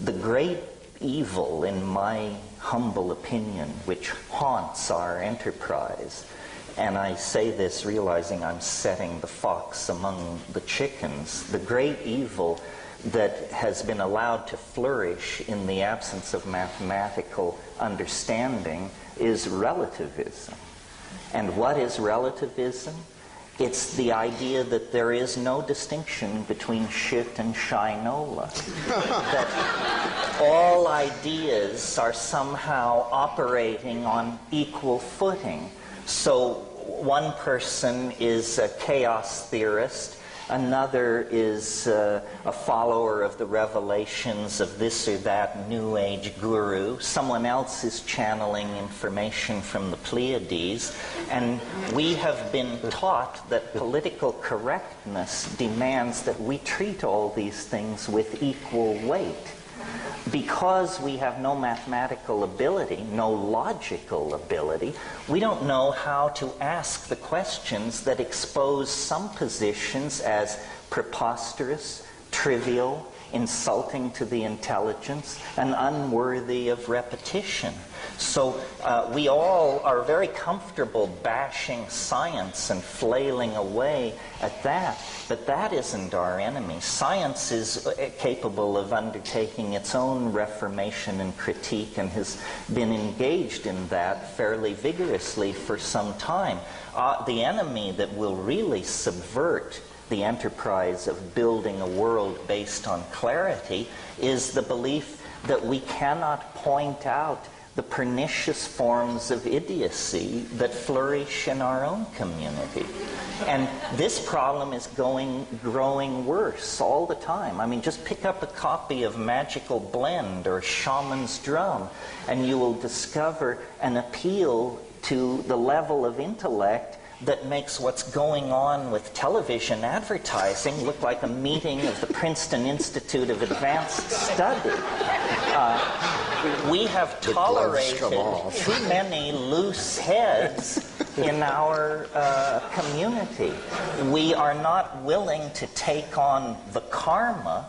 The great evil, in my humble opinion, which haunts our enterprise, and I say this realizing I'm setting the fox among the chickens, the great evil that has been allowed to flourish in the absence of mathematical understanding is relativism. And what is relativism? It's the idea that there is no distinction between shit and shinola. That all ideas are somehow operating on equal footing. So one person is a chaos theorist, another is a follower of the revelations of this or that New Age guru. Someone else is channeling information from the Pleiades. And we have been taught that political correctness demands that we treat all these things with equal weight. Because we have no mathematical ability, no logical ability, we don't know how to ask the questions that expose some positions as preposterous, trivial, insulting to the intelligence, and unworthy of repetition. So we all are very comfortable bashing science and flailing away at that, but that isn't our enemy. Science is capable of undertaking its own reformation and critique and has been engaged in that fairly vigorously for some time. The enemy that will really subvert the enterprise of building a world based on clarity is the belief that we cannot point out the pernicious forms of idiocy that flourish in our own community. And this problem is growing worse all the time. I mean, just pick up a copy of Magical Blend or Shaman's Drum, and you will discover an appeal to the level of intellect that makes what's going on with television advertising look like a meeting of the Princeton Institute of Advanced Study. We have tolerated too many loose heads in our community. We are not willing to take on the karma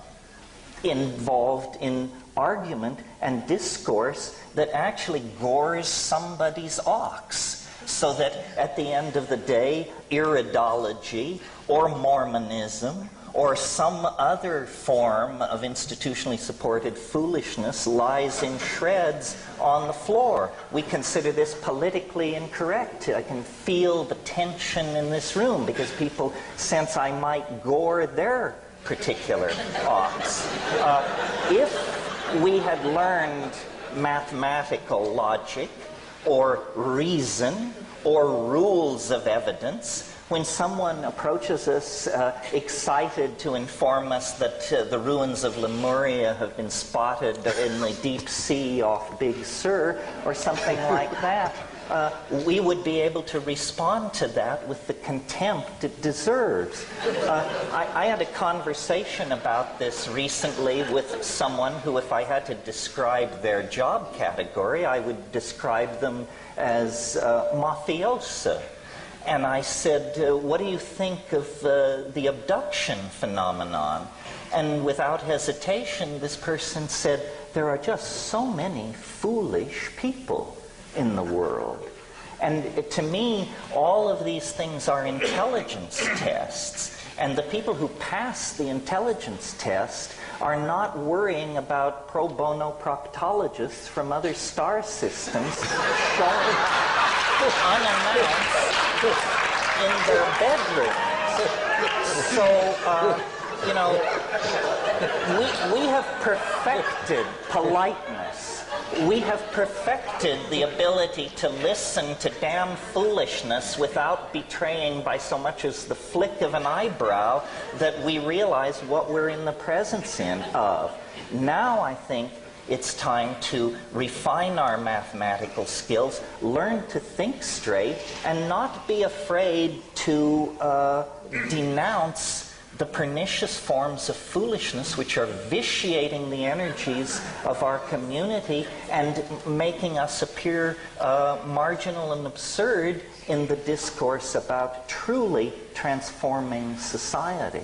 involved in argument and discourse that actually gores somebody's ox. So that at the end of the day, iridology or Mormonism or some other form of institutionally supported foolishness lies in shreds on the floor. We consider this politically incorrect. I can feel the tension in this room because people sense I might gore their particular ox. If we had learned mathematical logic or reason or rules of evidence, when someone approaches us excited to inform us that the ruins of Lemuria have been spotted in the deep sea off Big Sur or something like that, we would be able to respond to that with the contempt it deserves. I had a conversation about this recently with someone who, if I had to describe their job category, I would describe them as mafiosa. And I said, what do you think of the abduction phenomenon? And without hesitation, this person said, there are just so many foolish people in the world. And to me, all of these things are intelligence tests. And the people who pass the intelligence test are not worrying about pro bono proctologists from other star systems showing unannounced in their bedrooms. So, you know, we have perfected politeness. We have perfected the ability to listen to damn foolishness without betraying by so much as the flick of an eyebrow that we realize what we're in the presence of. Now I think it's time to refine our mathematical skills, learn to think straight, and not be afraid to denounce the pernicious forms of foolishness which are vitiating the energies of our community and making us appear marginal and absurd in the discourse about truly transforming society.